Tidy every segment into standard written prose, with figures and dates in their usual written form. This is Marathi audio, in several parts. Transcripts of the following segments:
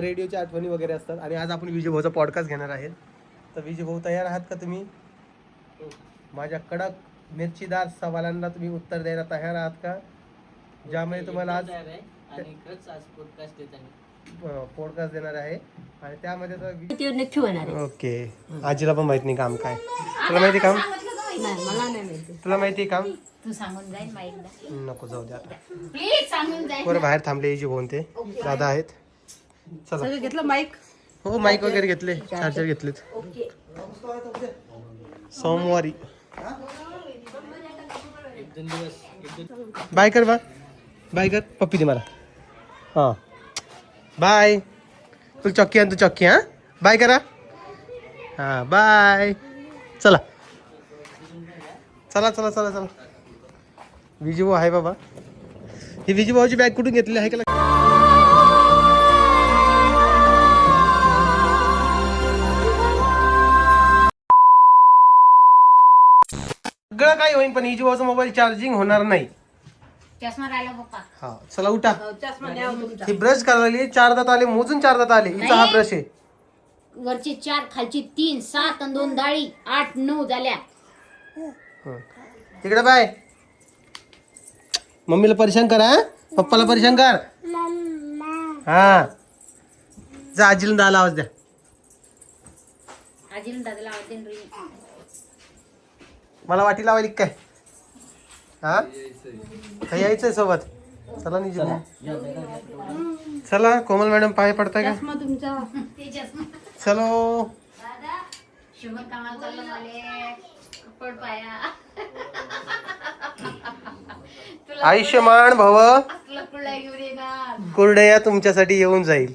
रेडिओच्या आठवणी वगैरे असतात. आणि आज आपण विजय भाऊचा पॉडकास्ट घेणार आहे. तर विजय भाऊ तयार आहात का तुम्ही? माझ्या कडक मिरचीदार सवालांना तुम्ही उत्तर द्यायला तयार आहात का? ज्यामुळे तुम्हाला आज पॉडकास्ट देणार आहे. आणि त्यामध्ये ओके, आजीला पण माहित नाही काम काय. तुला माहिती काम? तुला माहिती काम? तू सांगून जाईल माईकला. नको जाऊ दे आता. प्लीज सांगून जाईल. बरं बाहेर थांबले विजय भाऊ ते दादा आहेत. चला घेतलं माईक. हो माईक वगैरे घेतले, चार्जर घेतलेत. सोमवारी बाय कर, बाय कर. पप्पी दे मला. हां बाय. तू चक्की आण, तू चक्की. हां बाय करा. हां बाय. चला चला चला चला चला. विजय भाऊ आहे बाबा. ही विजय भाऊची बॅग कुठून घेतली आहे का? सगळं काय होईल पण विजय भाऊचा मोबाईल चार्जिंग होणार नाही. चष्मा राहिला पप्पा. हा चला उठा. ही ब्रश करायला 4 दात आले, मोजून 4 दात आले. हिचा हा ब्रश आहे. वरची 4, खालची 3, 7 आणि 2 डाळी 8, 9 झाल्या. तिकडे बाय. मम्मीला परेशान कर. हा पप्पाला परेशान कर. हा जा आजीला दाला आवाज द्या. आजीला दादाला आवाज देईन रे. मला वाटी लावायली काय? हा काही यायचंय सोबत. चला निजी चला. कोमल मॅडम पाय पडताय का? चलो दादा शुभ कामाला चाललं माले. पड पाया. आयुष्यमान भव. असलं कुर्ड्या घेऊन येणार. कुरडया तुमच्यासाठी येऊन जाईल.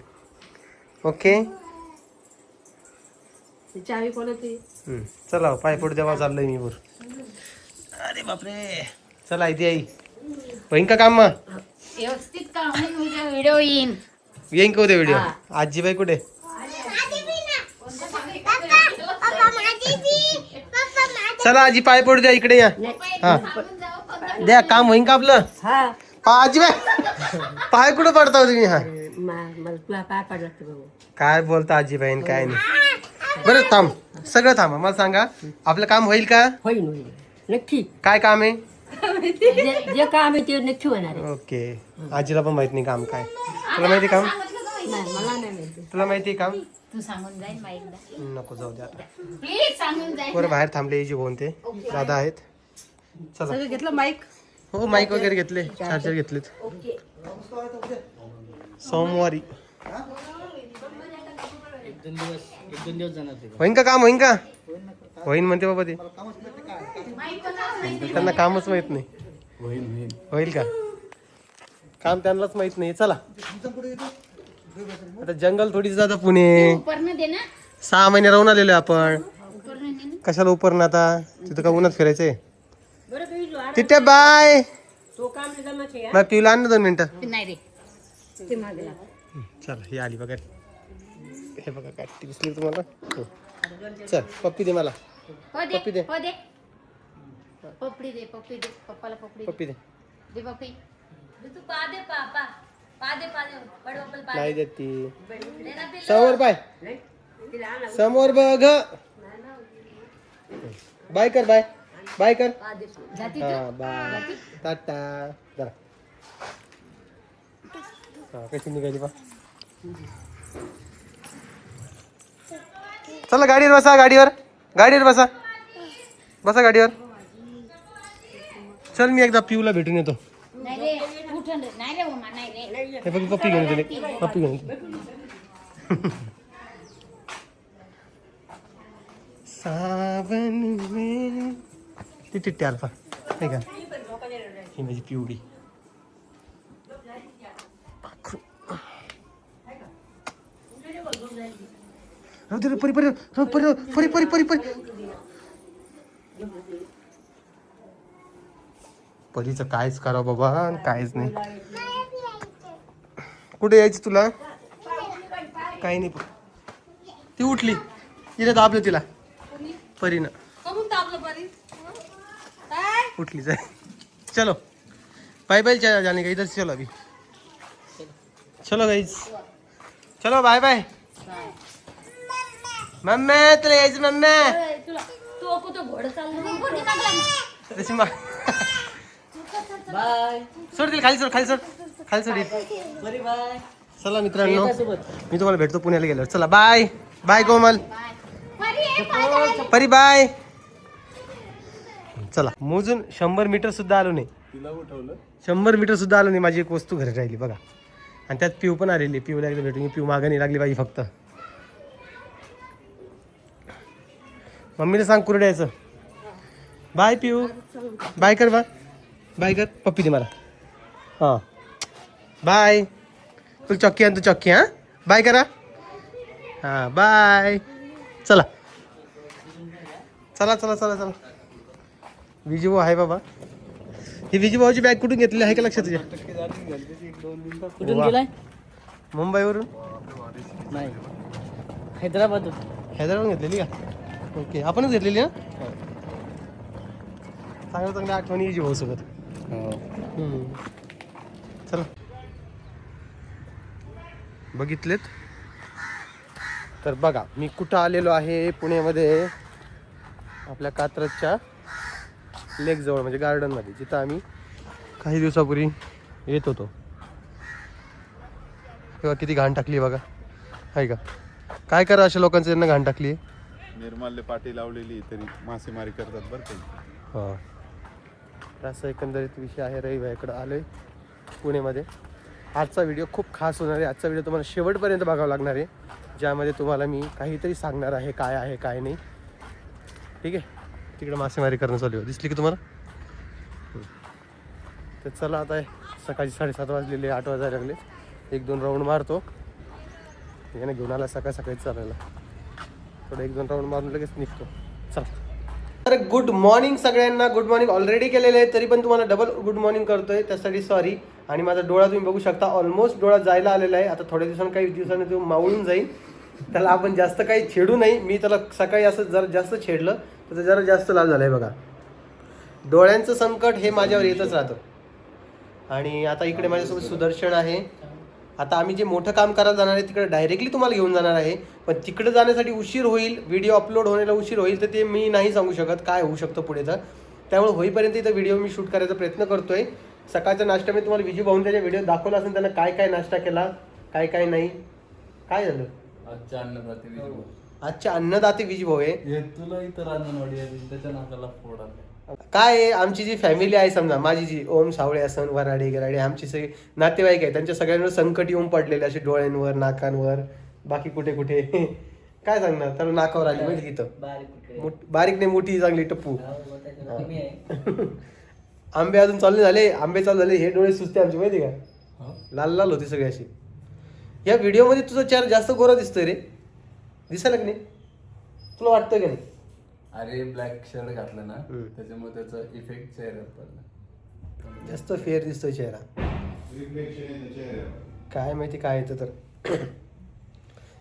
ओके चावी कोणाची? चला पाय पडू देवा. चाललंय मी वर. अरे बापरे. चला इथे आई होईन का काम? व्यवस्थित काम होईल. उद्या व्हिडिओ येईन. येईन का उद्या व्हिडिओ? आजीबाई कुठे? चला आजी पाय पडू द्या. इकडे या. हा द्या. काम होईन का आपलं? आजीबाई पाय कुठे पडता तुम्ही? हा काय बोलता आजीबाईन? काय नाही. बरं थांब, सगळं थांबा. मला सांगा आपलं काम होईल का? होईल होईल नक्की. काय काम आहे? जे काम आहे ते नक्की होणार आहे. ओके. आजीला पण माहित नाही काम काय. तुला माहिती काम? मला नाही माहिती. तुला माहिती काम? तू सांगून जाईल माईकला. नको जाऊ दे आता. प्लीज सांगून जाईल. बरं बाहेर थांबले विजय भाऊ ते दादा आहेत. चला घेतलं माईक. हो माईक वगैरे घेतले, चार्जर घेतलेत. सोमवारी होईन का काम? होईन का? होईन म्हणते बाबा ते. त्यांना कामच माहित नाही. होईल का काम? त्यांनाच माहित नाही. चला आता जंगल थोडीच जातं पुणे. 6 महिने राहून आलेलो आपण. कशाला उपरणं आता? तिथं का उन्हात फिरायचंय? तिथे बाय. मग पिऊला आण ना 2 मिनिटं. नाही रे. चल ही आली बघा. हे बघा काय दिसली तुम्हाला? चल पप्पी दे मला. पप्पी दे. पपडी दे. पप्पी दे. पप्पाला पपडी पप्पी दे. दे. पप्पी तू पा दे. पापा पा दे. पा दे. बड पप्पल पा नाही देत ती. समोर बाय. समोर बघ. बाय कर. बाय बाय कर. हा बाय. टाटा. जरा हा कशी निघाली बा. चला गाडीवर बसा. गाडीवर बसा. बसा गाडीवर. चल मी एकदा पिऊला भेटून येतो. नाही रे. उठून रे. नाही रे उमा. नाही रे. हे बघ पप्पी घेऊन येतो. पप्पी घेऊन येतो. सावन में ती टिट्टी अल्फा हे का? ही माझी पिवडी. परी परी परी परी परी परी परी परीचं कायच करा बाबा. कायच नाही. कुठे यायची तुला? काही नाही. ती उठली. तिला दाबलं तिला परीनं. उठली जाय. चलो बाय बाय जाने का. इधर से चलो अभी. चलो गाइस चलो बाय बाय. मम्मी तुला यायचं मम्मी. तुला तू कुठं घोडं चाललं तशी मा बाय. सोड तिला खाली सोड खाली सोड खाली सोड. बरी बाय. चला मित्रांनो मी तुम्हाला भेटतो पुण्याला गेल्यावर. चला बाय बाय कोमल. परी बाय. चला मोजून 100 मीटर सुद्धा आलो नाही. 100 मीटर सुद्धा आलो नाही. माझी एक वस्तू घरी राहिली बघा. आणि त्यात पिऊ पण आलेली. पिऊला एकदा भेटून पिऊ मागं नाही लागली पाहिजे फक्त. मम्मीला सांग कुरडे यायचं. बाय पिऊ. बाय कर बा. बाय कर. पप्पी दे मला. हां बाय. तुला चॉक्की आण तू चॉक्की. हां बाय करा. हां बाय. चला चला चला चला चला. विजू आहे बाबा. ही विजू भाऊची बॅग कुठून घेतली आहे का लक्षात तुझ्या? कुठून वा. गेलाय? मुंबईवरून. नाही, हैदराबाद. हैदराबाद घेतलेली का? ओके आपणच घेतलेली ना. चांगल्या चांगल्या आठवणी विजू भाऊ सोबत. चला बघितलेत तर बघा मी कुठं आलेलो आहे पुण्यामध्ये. आपल्या कात्रजच्या लेकजवळ म्हणजे गार्डनमध्ये जिथं आम्ही काही दिवसापूर्वी येत होतो. तेव्हा किती घाण टाकली बघा आहे का. काय करा अशा लोकांचं त्यांना घाण टाकली आहे. निर्माल्य पाटी लावलेली तरी मासेमारी करतात बरं का. हां तर असं एकंदरीत विषय आहे. रविवारकडं आलो आहे पुण्यामध्ये. आजचा व्हिडिओ खूप खास होणार आहे. आजचा व्हिडिओ तुम्हाला शेवटपर्यंत बघावा लागणार आहे. ज्यामध्ये तुम्हाला मी काहीतरी सांगणार आहे काय आहे काय नाही. ठीक आहे. तिकडे मासेमारी करणं चालू आहे. दिसली की तुम्हाला. तर चला आता सकाळी 7:30 वाजलेले 8 वाजायला लागले. 1-2 राऊंड मारतो. याने घेऊन आला सकाळ सकाळी चालायला. थोडं 1-2 राऊंड मारून लगेच निघतो. चला तर गुड मॉर्निंग सगळ्यांना. गुड मॉर्निंग ऑलरेडी केलेलं आहे तरी पण तुम्हाला डबल गुड मॉर्निंग करतोय त्यासाठी सॉरी. आणि माझा डोळा तुम्ही बघू शकता ऑलमोस्ट डोळा जायला आलेला आहे. आता थोड्या दिवसांनी काही दिवसांनी तो मावळून जाईल. त्याला आपण जास्त काही छेडू नाही. मी त्याला सकाळी असं जरा जास्त छेडलं तर जरा जास्त लाल झालं आहे बघा. डोळ्यांचं संकट हे माझ्यावर येतच राहतं. आणि आता इकडे माझ्यासोबत सुदर्शन आहे. आता आम्ही जे मोठं काम करायला जाणार आहे तिकडे डायरेक्टली तुम्हाला घेऊन जाणार आहे. पण तिकडे जाण्यासाठी उशीर होईल. व्हिडिओ अपलोड होण्याला उशीर होईल तर ते मी नाही सांगू शकत काय होऊ शकतं पुढे. तर त्यामुळे होईपर्यंत इथं व्हिडिओ मी शूट करायचा प्रयत्न करतोय. सकाळच्या नाश्त्यामध्ये तुम्हाला विजू भाऊन त्याच्या व्हिडिओ दाखवला असेल. त्यांना काय काय नाश्ता केला काय काय नाही. काय झालं आजच्या अन्नदाते विजू भाऊ. आजच्या अन्नदाते विजू भाऊ आहे. हे तुला इतर अंगणवाडी आहे त्याच्या नाकाला फोड आला. काय आहे आमची जी फॅमिली आहे समजा माझी जी ओम सावळे असन वराडे गराडे आमची सगळी नातेवाईक आहे. त्यांच्या सगळ्यांवर संकट येऊन पडलेले असे डोळ्यांवर नाकांवर बाकी कुठे कुठे. काय सांगणार तर नाकावर आली माहिती तिथं. बारीक नाही मोठी चांगली टप्पू. आंबे अजून चालू झाले. आंबे चालू झाले. हे डोळे सुचते आमचे माहिती का. लाल लाल होते सगळे असे. या व्हिडिओमध्ये तुझा चेहरा जास्त गोरा दिसतोय रे. दिसायला की नाही तुला वाटतं की नाही. अरे ब्लॅक शर्ट घातलं ना त्याच्यामुळे त्याचा इफेक्ट चेहऱ्यावर पडला. जास्त फेअर दिसतोय चेहरा. काय माहिती काय येतं तर.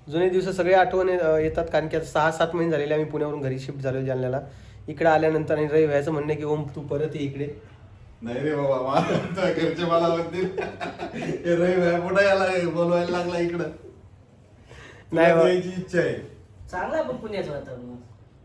जुने दिवस सगळे आठवण येतात कारण की आता 6-7 महिने झालेले आम्ही पुण्यावरून घरी शिफ्ट झालो जालन्याला. इकडे आल्यानंतर आणि रवी व्हायचं म्हणणं की ओम तू परत ये इकडे. नाही रे बाबा घरचे मला म्हणतील रवी पुढे याला बोलवायला लागला इकडं. नाही बाबा. यायची इच्छा आहे. चांगला पण पुण्याचं वातावरण.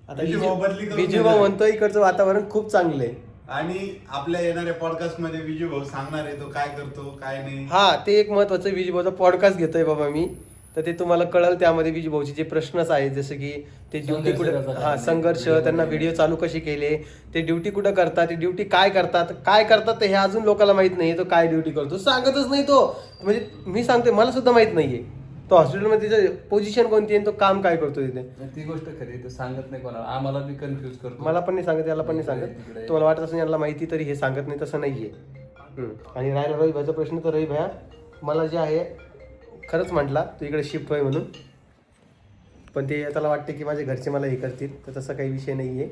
आता विजू भाऊ बदली करून विजू भाऊ म्हणतो इकडचं वातावरण खूप चांगलं आहे. आणि आपल्या येणाऱ्या पॉडकास्ट मध्ये विजू भाऊ सांगणार आहे तो काय करतो काय नाही. हा ते एक महत्वाचं विजू भाऊचा पॉडकास्ट घेतोय बाबा मी. तर ते तुम्हाला कळलं. त्यामध्ये विजू भाऊचे जे प्रश्नच आहेत जसं की ते ड्युटी कुठं संघर्ष त्यांना व्हिडिओ चालू कसे केले ते ड्युटी कुठं करतात ते ड्युटी काय करतात हे अजून लोकांना माहित नाही. तो काय ड्युटी करतो सांगतच नाही तो. म्हणजे मी सांगते मला सुद्धा माहित नाहीये तो हॉस्पिटलमध्ये त्याचं पोझिशन कोणती आहे तो काम काय करतो तिथे. ती गोष्ट खरी ते सांगत नाही कोणाला. आम्हाला बी कन्फ्युज करतो. मला पण नाही सांगत याला पण नाही सांगत. तुम्हाला वाटत असेल यांना माहिती तरी हे सांगत नाही तसं नाहीये. आणि राहिला रवी भाईचा प्रश्न तर रवी भैया मला जे आहे खरंच म्हटला तू इकडे शिफ्ट होय म्हणून. पण ते त्याला वाटते की माझे घरचे मला हे करतील तर तसा काही विषय नाही आहे.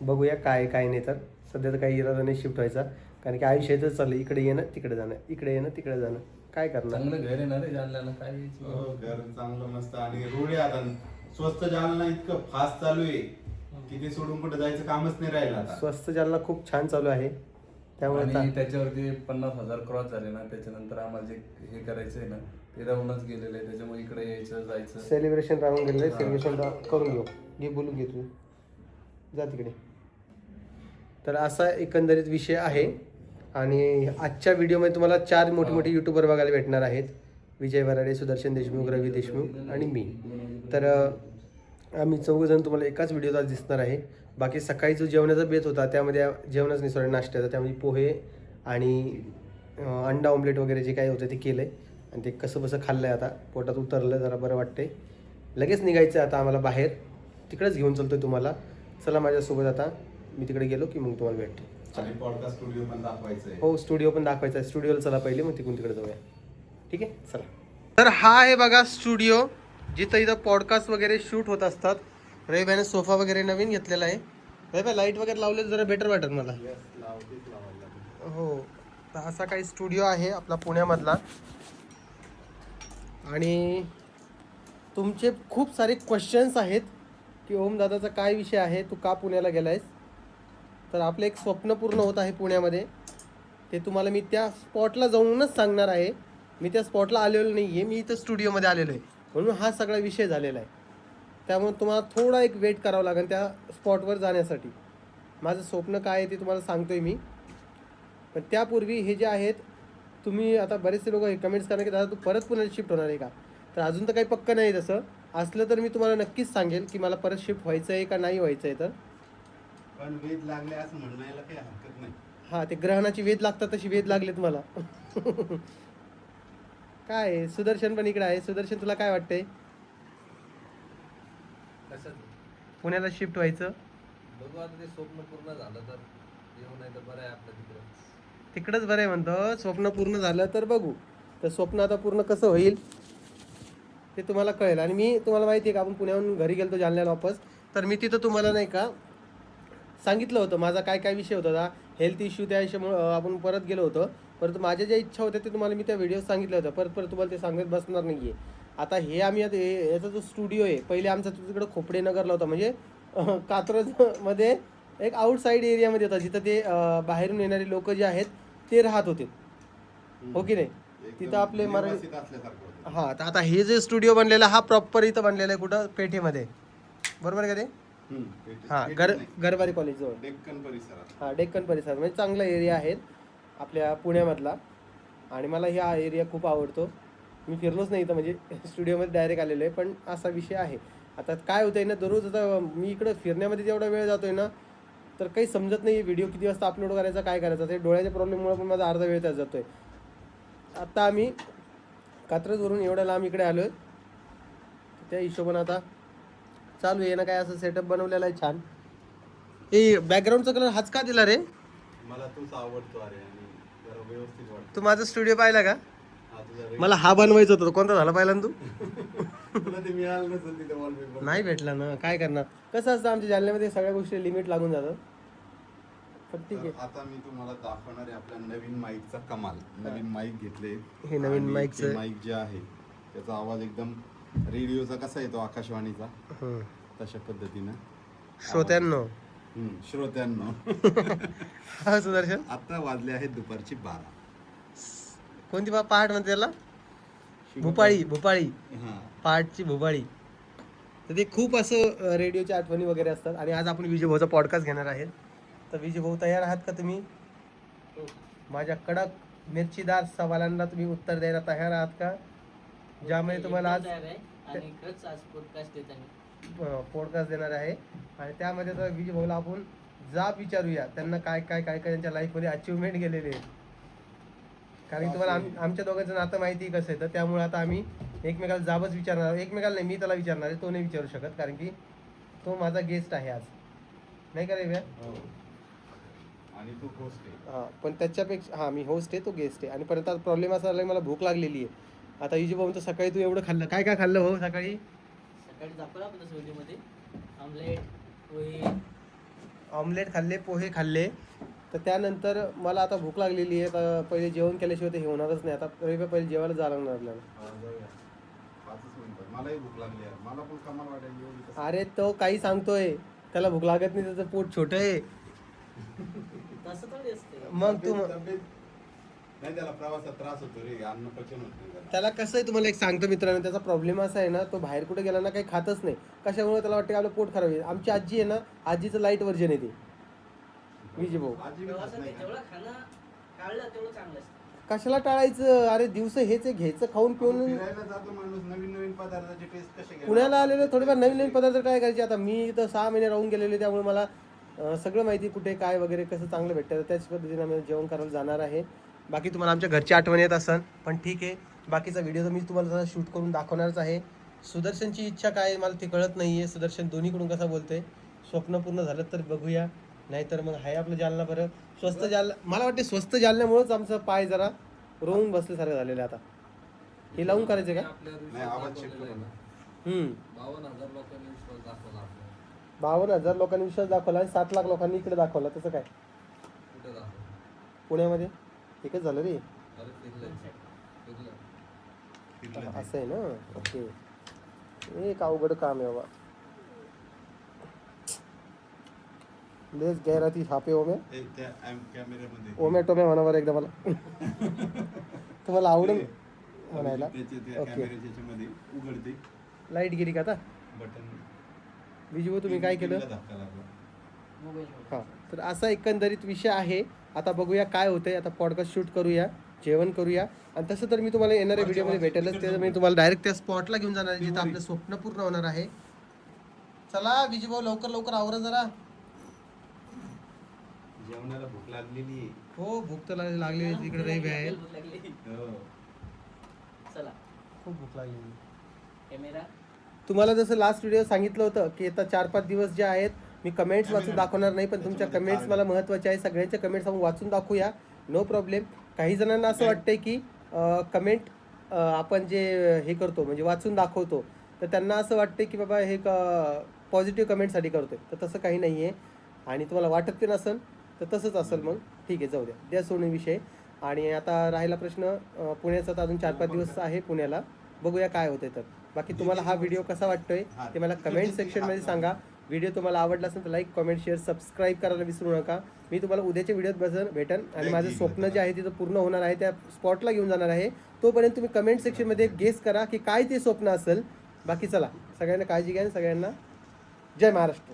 बघूया काय काय नाही. तर सध्या तर काही इरादा नाही शिफ्ट व्हायचा कारण की आयुष्यातच चाललं इकडे येणं तिकडे जाणं इकडे येणं तिकडे जाणं. काय करणार. चांगलं घर येणार आहे जालन्याला काय. घर चांगलं मस्त आणि रोड आता स्वस्त जालना इतकं फास्ट चालू आहे की ते सोडून कुठे जायचं कामच नाही राहिलं आता. स्वस्त जालना खूप छान चालू आहे. त्यामुळे आणि त्याच्यावरती 50,000 क्रॉस झाले ना त्याच्यानंतर आम्हाला जे हे करायचं आहे ना ते राहूनच गेलेलं आहे, त्याच्यामुळे इकडे यायचं जायचं. सेलिब्रेशन राहून गेलेलं आहे, सेलिब्रेशन करून घेऊ. घे बोलून घे तू, जा तिकडे. तर असा एकंदरीत विषय आहे. आणि आजच्या व्हिडिओमध्ये तुम्हाला 4 मोठे यूट्यूबर बघायला भेटणार आहेत. विजय वराडे, सुदर्शन देशमुख, रवी देशमुख आणि मी. तर आम्ही 4 जण तुम्हाला एकाच व्हिडिओत आज दिसणार आहे. बाकी सकाळी जो जेवणाचा बेत होता त्यामध्ये जेवणच नाही, सॉरी नाश्त्याचा, त्यामध्ये पोहे आणि अंडा ऑमलेट वगैरे जे काही होतं ते केलं आहे. आणि ते कसं खाल्लं आहे, आता पोटात उतरलं, जरा बरं वाटतंय. लगेच निघायचं आता आम्हाला बाहेर, तिकडेच घेऊन चालतो आहे तुम्हाला. चला माझ्यासोबत, आता मी तिकडे गेलो की मग तुम्हाला भेटते. आणि पॉडकास्ट स्टुडिओ पण दाखवायचं आहे. हो, स्टुडिओ पण दाखवायचा आहे. स्टुडिओला चला पहिले, मग तिकडून तिकडे जाऊया. ठीक आहे, चला. तर हा आहे बघा स्टुडिओ, जिथं इथं पॉडकास्ट वगैरे शूट होत असतात. रविबाईने सोफा वगैरे नवीन घेतलेला आहे. रविबाई लाईट वगैरे लावले जरा बेटर वाटत मला. हो, तर असा काही स्टुडिओ आहे आपला पुण्यामधला. आणि तुमचे खूप सारे क्वेश्चन्स आहेत की ओम दादाचा काय विषय आहे, तू का पुण्याला गेला आहेस. तर आपलं एक स्वप्न पूर्ण होत आहे पुण्यामध्ये. ते तुम्हाला मी त्या स्पॉटला जाऊनच सांगणार आहे. मी त्या स्पॉटला आलेलो नाही आहे, मी इथं स्टुडिओमध्ये आलेलो आहे, म्हणून हा सगळा विषय झालेला आहे. त्यामुळे तुम्हाला थोडा एक वेट करावं लागेल त्या स्पॉटवर जाण्यासाठी. माझं स्वप्न काय आहे ते तुम्हाला सांगतो आहे मी. पण त्यापूर्वी हे जे आहेत, तुम्ही आता बरेचसे लोक कमेंट्स करणार की दादा तू परत पुण्याला शिफ्ट होणार आहे का. तर अजून तर काही पक्कं नाही तसं. असलं तर मी तुम्हाला नक्कीच सांगेल की मला परत शिफ्ट व्हायचं आहे का नाही व्हायचं आहे. तर पण वेध लागले असं म्हणायला काही हरकत नाही. हां, ते ग्रहणाची वेध लागतात तशी वेध लागलेत मला. काय आहे, सुदर्शन पण इकडे आहे. सुदर्शन, तुला काय वाटतंय पुण्याला शिफ्ट व्हायचं. बघू आता, ते स्वप्न पूर्ण झालं तर येऊ, नाही तर बरं आहे आपलं तिकडे. तिकडंच बरं आहे म्हणतो. स्वप्न पूर्ण झालं तर बघू. तर स्वप्न आता पूर्ण कसं होईल ते तुम्हाला कळेल. आणि मी तुम्हाला माहिती आहे का, आपण पुण्याहून घरी गेलो जालन्याला वापस, तर मी तिथं तुम्हाला नाही का सांगितलं होतं माझा काय काय विषय होता. हेल्थ इश्यू त्या इश्यूमुळं आपण परत गेलो होतो. परंतु माझ्या ज्या इच्छा होत्या ते तुम्हाला मी त्या व्हिडिओ सांगितलं होतं. परत तुम्हाला ते सांगत बसणार नाही आहे. आता हे आम्ही आता याचा जो स्टुडिओ आहे, पहिले आमचा तिकडं खोपडेनगरला होता, म्हणजे कात्रजमध्ये एक आउटसाईड एरियामध्ये होता, जिथं ते बाहेरून येणारे लोक जे आहेत ते राहत होते. हो की नाही. तिथं आपले मराठी. व्यवस्थित असल्यासारखं होतं. हां, तर आता हे जे स्टुडिओ बनलेला हा प्रॉपर इथं बनलेला आहे. कुठं, पेठेमध्ये, बरोबर आहे का ते. हां, गरवारे कॉलेजजवळ, डेक्कन परिसरात. हां, डेक्कन परिसर, म्हणजे चांगला एरिया आहे आपल्या पुण्यामधला. आणि मला हा एरिया खूप आवडतो. मी फिरलोच नाही इथं, म्हणजे स्टुडिओमध्ये डायरेक्ट आलेलो आहे. पण असा विषय आहे. आता काय होतं आहे ना, दररोज आता मी इकडं फिरण्यामध्ये जेवढा वेळ जातो आहे ना, तर काही समजत नाही व्हिडिओ किती वाजता अपलोड करायचा, काय करायचं. ते डोळ्याच्या प्रॉब्लेममुळे पण माझा अर्धा वेळ त्यात जातो आहे. आता आम्ही कात्रजवरून एवढ्या लांब इकडे आलो आहे, त्या हिशोबानं आता चालू आहे ना. काय असं सेटअप बनवलेला आहे छान. ए, बॅकग्राऊंडचा कलर हाच का दिला रे. मला तूच आवडतो अरे, आणि जरा व्यवस्थित वाटतं. तू माझा स्टुडिओ पाहिला का. हा तुझा मला हा बनवायचा होता. कोणता झाला पाहिला ना तू. तुला ते मिळालं नसेल तिथे वॉलपेपर. नाही भेटला ना, काय करणार. कसं असतं आमच्या जालन्यामध्ये सगळ्या गोष्टी लिमिट लागून जातं. पण ठीक आहे. आता मी तुम्हाला दाखवणार आहे आपल्या नवीन माईकचा कमाल. नवीन माईक घेतले. हे नवीन माईकचं माईक जे आहे त्याचा आवाज एकदम रेडिओचा कसा येतो आकाशवाणीचा, तशा पद्धतीनं. श्रोत्यांनो, श्रोत्यांनो, हा सुदर्शन, आता वाजले आहेत दुपारची 12. कोणती पहाट म्हणते त्याला. भोपाळी हा, पहाटची भोपाळी. तर ते खूप असं रेडिओच्या आठवणी वगैरे असतात. आणि आज आपण विजय भाऊचा पॉडकास्ट घेणार आहेत. तर विजय भाऊ, तयार आहात का तुम्ही. माझ्या कडक मिरचीदार सवालांना तुम्ही उत्तर द्यायला तयार आहात का, ज्यामध्ये तुम्हाला आज आणि खरंच आज पॉडकास्ट देत आहे. पॉडकास्ट देणार आहे. आणि त्यामध्ये तर विजय भाऊला आपण जाब विचारूया, त्यांना काय काय काय काय त्यांच्या लाईफमध्ये अचिव्हमेंट गेलेले आहे. कारण तुम्हाला आमच्या दोघांचं नातं माहिती कसं आहे. तर त्यामुळे आता आम्ही एकमेकाला जाबच विचारणार. एकमेकाला नाही, मी त्याला विचारणार आहे, तो नाही विचारू शकत, कारण की तो माझा गेस्ट आहे आज, नाही का रे भैया. आणि तू होस्ट आहे. हां, पण त्याच्यापेक्षा हां, मी होस्ट आहे, तो गेस्ट आहे. आणि परत आता प्रॉब्लेम असा झाला, मला भूक लागलेली आहे. आता विजय भाऊ तर सकाळी तू एवढं खाल्लं, काय काय खाल्लं भाऊ सकाळी. सकाळी दाखवला आपण सोयीमध्ये आमलेट, पोहे, ऑमलेट खाल्ले, पोहे खाल्ले. तर त्यानंतर मला आता भूक लागलेली आहे. तर पहिले जेवण केल्याशिवाय ते हे होणारच नाही. आता पहिले जेवायला जावं लागणार आपल्याला. जाऊया 5 मिनिटं. मलाही भूक लागली यार. मला पण कमाल वाटायला एवढी कसं. अरे तो काही सांगतोय, त्याला भूक लागत नाही, त्याचं पोट छोटं आहे. तसं थोडी असते. मग तू तब्येत नाही त्याला प्रवासात त्रास होतो रे, अन्न पचन होत नाही त्याला. त्याला कसं आहे तुम्हाला एक सांगतो मित्रांनो, त्याचा प्रॉब्लेम असा आहे ना, तो बाहेर कुठे गेला ना काही खातच नाही. कशामुळे त्याला वाटतं की आपलं पोट खराब आहे. आमची आजी आहे ना, आजीचं लाईट वर्जन आहे ते विजय भाऊ. आजी बी खात प्रवासात नाही का? जेवढं खाणं टाळलं तेवढं चांगलं असतं. कशाला टाळायचं, अरे दिवस हेच आहे, घ्यायचं खाऊन पिऊन. फिरायला जातो माणूस, नवीन नवीन पदार्थाचे टेस्ट कसे घ्यायला? पुण्याला आलेले थोडेफार नवीन नवीन पदार्थ ट्राय करायचे. आता मी इथं 6 महिने राहून गेलेले, त्यामुळे मला सगळं माहिती कुठे काय वगैरे कसं चांगलं भेटतं. त्याच पद्धतीने आम्ही जेवण करायला जाणार आहे. बाकी तुम्हाला आमच्या घरची आठवण येत असन, पण ठीक आहे. बाकीचा व्हिडिओ तर मी तुम्हाला जरा शूट करून दाखवणारच आहे. सुदर्शनची इच्छा काय मला ते कळत नाही आहे. सुदर्शन दोन्हीकडून कसं बोलते, स्वप्न पूर्ण झालं तर बघूया, नाहीतर मग आहे आपलं जालना बरं. स्वस्त जालना, मला वाटते स्वस्त जालन्यामुळेच आमचं पाय जरा रोवून बसल्यासारखं झालेलं आहे. आता हे लावून करायचं का? नाही, आवाज check करू ना. 52,000 लोकांनी विश्वास दाखवला आपल्याला. 52,000 लोकांनी विश्वास दाखवला आणि 7 लाख लोकांनी इकडे दाखवला. तसं काय कुठे दाखवलं? पुण्यामध्ये एकच झालं रे. अरे फिरलंय. फिरलंय. तिथलं ते. असं आहे ना, ओके. एक अवघड काम आहे बाबा. लेस गैराती छापे ओमे ते त्या कॅमेऱ्यामध्ये ओमॅटो मे म्हणावर एकदा मला. तुम्हाला आवडेल म्हणायला. त्याच्या त्या ओके. कॅमेऱ्याच्या याच्यामध्ये उघडते लाईट गेली का आता? बटन. विजू तुम्ही काय केलं? धक्का लागला. मोबाईल हां, तर असा एकंदरीत विषय आहे. आता बघूया काय होतंय. आता पॉडकास्ट शूट करूया, जेवण करूया, आणि तसं तर मी तुम्हाला येणाऱ्या व्हिडिओमध्ये भेटेलच. ते मी तुम्हाला डायरेक्ट त्या स्पॉटला घेऊन जाणार आहे जिथं आपलं स्वप्न पूर्ण होणार आहे. चला विजू भाऊ, लवकर लवकर आवरा जरा. जेवणाला भूक लागलेली आहे. हो, भूक तर लागली. तिकडे रहिबे आहे, भूक लागली. हो. चला खूप भूक लागली. कॅमेरा तुम्हाला जसं लास्ट व्हिडिओ सांगितलं होतं की आता 4-5 दिवस जे आहेत मी कमेंट्स वाचून दाखवणार नाही, पण तुमच्या कमेंट्स मला महत्त्वाचे आहे. सगळ्यांच्या कमेंट्स आपण वाचून दाखवूया, नो प्रॉब्लेम. काही जणांना असं वाटतंय की कमेंट आपण जे हे करतो म्हणजे वाचून दाखवतो, तर त्यांना असं वाटतं की बाबा हे पॉझिटिव्ह कमेंटसाठी करतोय, तर तसं काही नाही आहे. आणि तुम्हाला वाटत ते नसेल तर तसंच असेल, मग ठीक आहे, जाऊ द्या सोडून विषय. आणि आता राहिला प्रश्न पुण्याचा, तर अजून 4-5 दिवस आहे पुण्याला, बघूया काय होतंय. तर बाकी तुम्हाला हा व्हिडिओ कसा वाटतोय ते मला कमेंट सेक्शनमध्ये सांगा. व्हिडिओ तुम्हाला आवडला असेल तर लाईक, कमेंट, शेअर, सबस्क्राईब करायला विसरू नका. मी तुम्हाला उद्याच्या व्हिडिओत भेटेन आणि माझं स्वप्न जे आहे तिथं पूर्ण होणार आहे, त्या स्पॉटला घेऊन जाणार आहे. तोपर्यंत तुम्ही कमेंट सेक्शनमध्ये गेस करा की काय ते स्वप्न असेल. बाकी चला, सगळ्यांना काळजी घ्या आणि सगळ्यांना जय महाराष्ट्र.